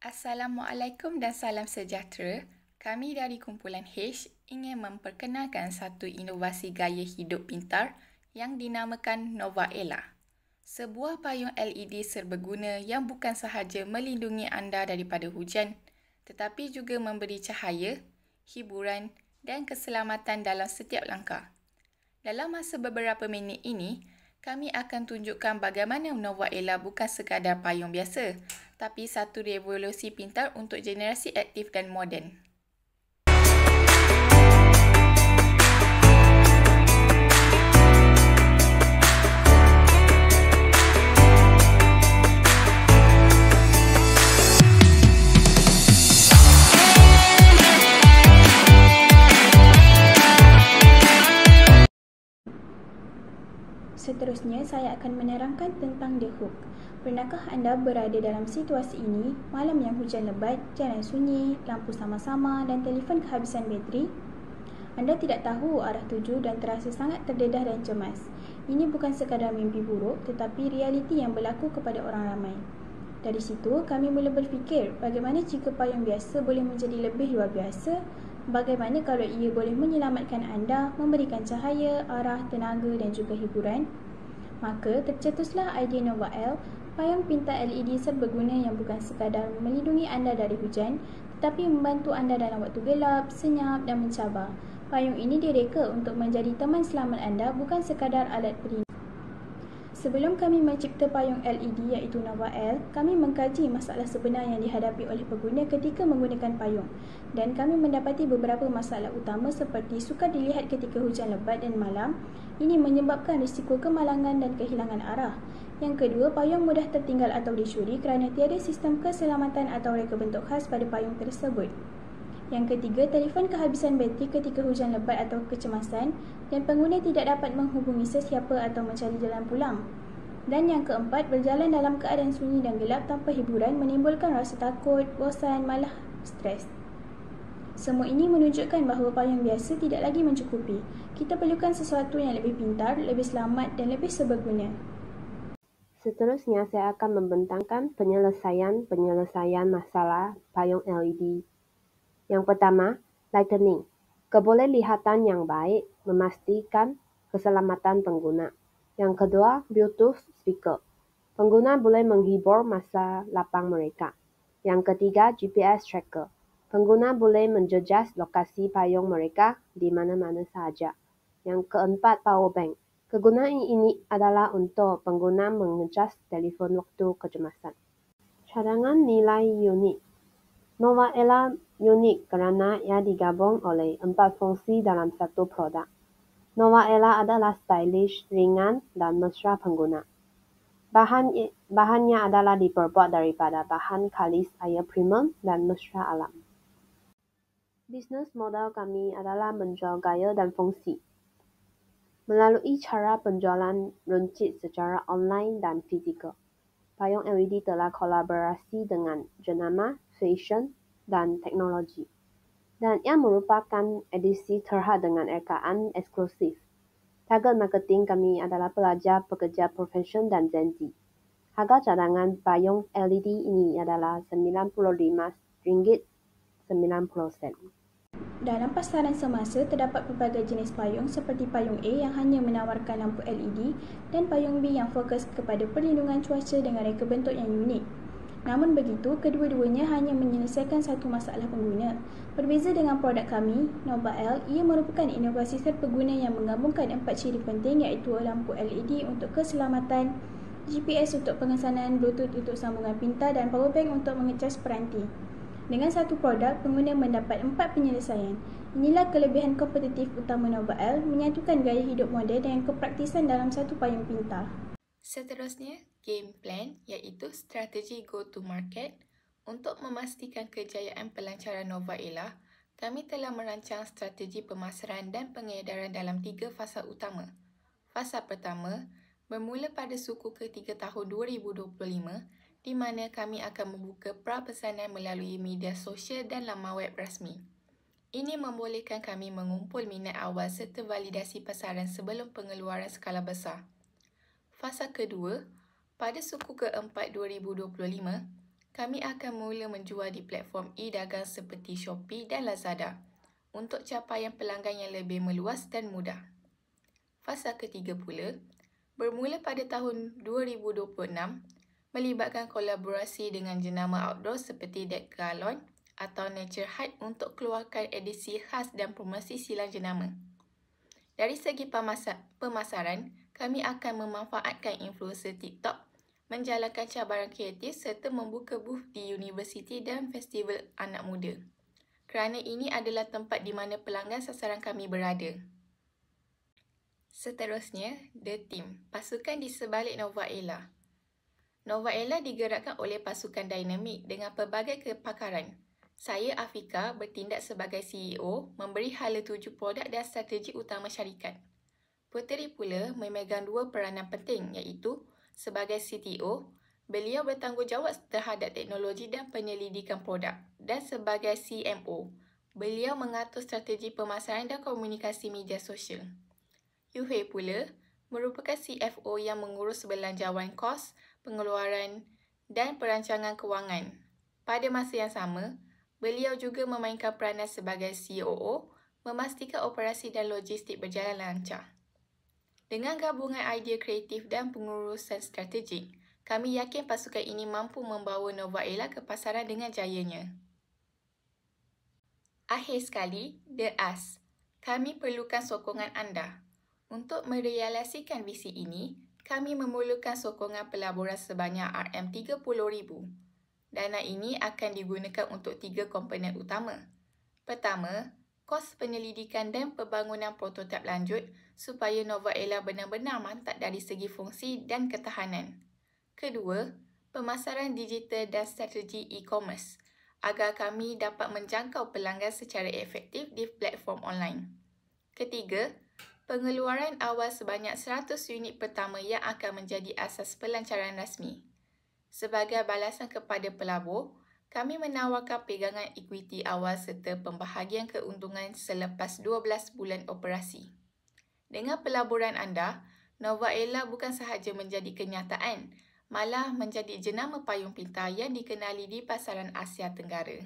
Assalamualaikum dan salam sejahtera. Kami dari kumpulan H ingin memperkenalkan satu inovasi gaya hidup pintar yang dinamakan Novaella. Sebuah payung LED serbaguna yang bukan sahaja melindungi anda daripada hujan, tetapi juga memberi cahaya, hiburan dan keselamatan dalam setiap langkah. Dalam masa beberapa minit ini, kami akan tunjukkan bagaimana Novaella bukan sekadar payung biasa, tapi satu revolusi pintar untuk generasi aktif dan moden. Seterusnya, saya akan menerangkan tentang The Hook. Pernahkah anda berada dalam situasi ini, malam yang hujan lebat, jalan sunyi, lampu sama-sama dan telefon kehabisan bateri? Anda tidak tahu arah tuju dan terasa sangat terdedah dan cemas. Ini bukan sekadar mimpi buruk, tetapi realiti yang berlaku kepada orang ramai. Dari situ, kami mula berfikir, bagaimana jika payung biasa boleh menjadi lebih luar biasa? Bagaimana kalau ia boleh menyelamatkan anda, memberikan cahaya, arah, tenaga dan juga hiburan? Maka tercetuslah idea Novaella, payung pintar LED serbaguna yang bukan sekadar melindungi anda dari hujan, tetapi membantu anda dalam waktu gelap, senyap dan mencabar. Payung ini direka untuk menjadi teman selamat anda, bukan sekadar alat pelindung. Sebelum kami mencipta payung LED iaitu Novaella, kami mengkaji masalah sebenar yang dihadapi oleh pengguna ketika menggunakan payung, dan kami mendapati beberapa masalah utama seperti sukar dilihat ketika hujan lebat dan malam. Ini menyebabkan risiko kemalangan dan kehilangan arah. Yang kedua, payung mudah tertinggal atau dicuri kerana tiada sistem keselamatan atau reka bentuk khas pada payung tersebut. Yang ketiga, telefon kehabisan bateri ketika hujan lebat atau kecemasan dan pengguna tidak dapat menghubungi sesiapa atau mencari jalan pulang. Dan yang keempat, berjalan dalam keadaan sunyi dan gelap tanpa hiburan menimbulkan rasa takut, bosan, malah stres. Semua ini menunjukkan bahawa payung biasa tidak lagi mencukupi. Kita perlukan sesuatu yang lebih pintar, lebih selamat dan lebih seberguna. Seterusnya, saya akan membentangkan penyelesaian masalah payung LED. Yang pertama, Lightning. Kebolehlighatan yang baik memastikan keselamatan pengguna. Yang kedua, Bluetooth speaker. Pengguna boleh menghibur masa lapang mereka. Yang ketiga, GPS tracker. Pengguna boleh menjejas lokasi payung mereka di mana-mana sahaja. Yang keempat, power bank. Kegunaan ini adalah untuk pengguna mengecas telefon waktu kecemasan. Cadangan nilai unik. Novaella unik kerana ia digabung oleh 4 fungsi dalam satu produk. Novaella adalah stylish, ringan dan mesra pengguna. Bahannya adalah diperbuat daripada bahan kalis air premium dan mesra alam. Bisnes model kami adalah menjual gaya dan fungsi. Melalui cara penjualan runcit secara online dan fizikal, payung LED telah kolaborasi dengan jenama, fashion dan teknologi. Dan ia merupakan edisi terhad dengan rekaan eksklusif. Target marketing kami adalah pelajar, pekerja profesion dan Gen Z. Harga cadangan payung LED ini adalah RM95.90. Dalam pasaran semasa, terdapat pelbagai jenis payung seperti payung A yang hanya menawarkan lampu LED dan payung B yang fokus kepada perlindungan cuaca dengan reka bentuk yang unik. Namun begitu, kedua-duanya hanya menyelesaikan satu masalah pengguna. Berbeza dengan produk kami, Novaella, ia merupakan inovasi serbaguna yang menggabungkan 4 ciri penting iaitu lampu LED untuk keselamatan, GPS untuk pengesanan, Bluetooth untuk sambungan pintar dan power bank untuk mengecas peranti. Dengan satu produk, pengguna mendapat 4 penyelesaian. Inilah kelebihan kompetitif utama Novaella, menyatukan gaya hidup moden dengan kepraktisan dalam satu payung pintar. Seterusnya, game plan iaitu strategi go to market. Untuk memastikan kejayaan pelancaran Novaella, kami telah merancang strategi pemasaran dan pengedaran dalam 3 fasa utama. Fasa pertama bermula pada suku ke-3 tahun 2025, di mana kami akan membuka prapesanan melalui media sosial dan laman web rasmi. Ini membolehkan kami mengumpul minat awal serta validasi pasaran sebelum pengeluaran skala besar. Fasa kedua, pada suku ke-4 2025, kami akan mula menjual di platform e-dagang seperti Shopee dan Lazada untuk capaian pelanggan yang lebih meluas dan mudah. Fasa ketiga pula, bermula pada tahun 2026, melibatkan kolaborasi dengan jenama outdoor seperti Decathlon atau Nature Hut untuk keluarkan edisi khas dan promosi silang jenama. Dari segi pemasaran, kami akan memanfaatkan influencer TikTok, menjalankan cabaran kreatif serta membuka booth di universiti dan festival anak muda. Kerana ini adalah tempat di mana pelanggan sasaran kami berada. Seterusnya, The Team, pasukan di sebalik Novaella. Novaella digerakkan oleh pasukan dinamik dengan pelbagai kepakaran. Saya, Afika, bertindak sebagai CEO, memberi hala 7 produk dan strategi utama syarikat. Puteri pula memegang 2 peranan penting iaitu sebagai CTO, beliau bertanggungjawab terhadap teknologi dan penyelidikan produk, dan sebagai CMO, beliau mengatur strategi pemasaran dan komunikasi media sosial. Yuhei pula merupakan CFO yang mengurus belanjawan kos, pengeluaran dan perancangan kewangan. Pada masa yang sama, beliau juga memainkan peranan sebagai COO, memastikan operasi dan logistik berjalan lancar. Dengan gabungan idea kreatif dan pengurusan strategik, kami yakin pasukan ini mampu membawa Novaella ke pasaran dengan jayanya. Akhir sekali, The Us. Kami perlukan sokongan anda. Untuk merealisasikan visi ini, kami memerlukan sokongan pelaburan sebanyak RM30,000. Dana ini akan digunakan untuk 3 komponen utama. Pertama, kos penyelidikan dan pembangunan prototip lanjut supaya Novaella benar-benar mantap dari segi fungsi dan ketahanan. Kedua, pemasaran digital dan strategi e-commerce agar kami dapat menjangkau pelanggan secara efektif di platform online. Ketiga, pengeluaran awal sebanyak 100 unit pertama yang akan menjadi asas pelancaran rasmi. Sebagai balasan kepada pelabur, kami menawarkan pegangan ekuiti awal serta pembahagian keuntungan selepas 12 bulan operasi. Dengan pelaburan anda, Novaella bukan sahaja menjadi kenyataan, malah menjadi jenama payung pintar yang dikenali di pasaran Asia Tenggara.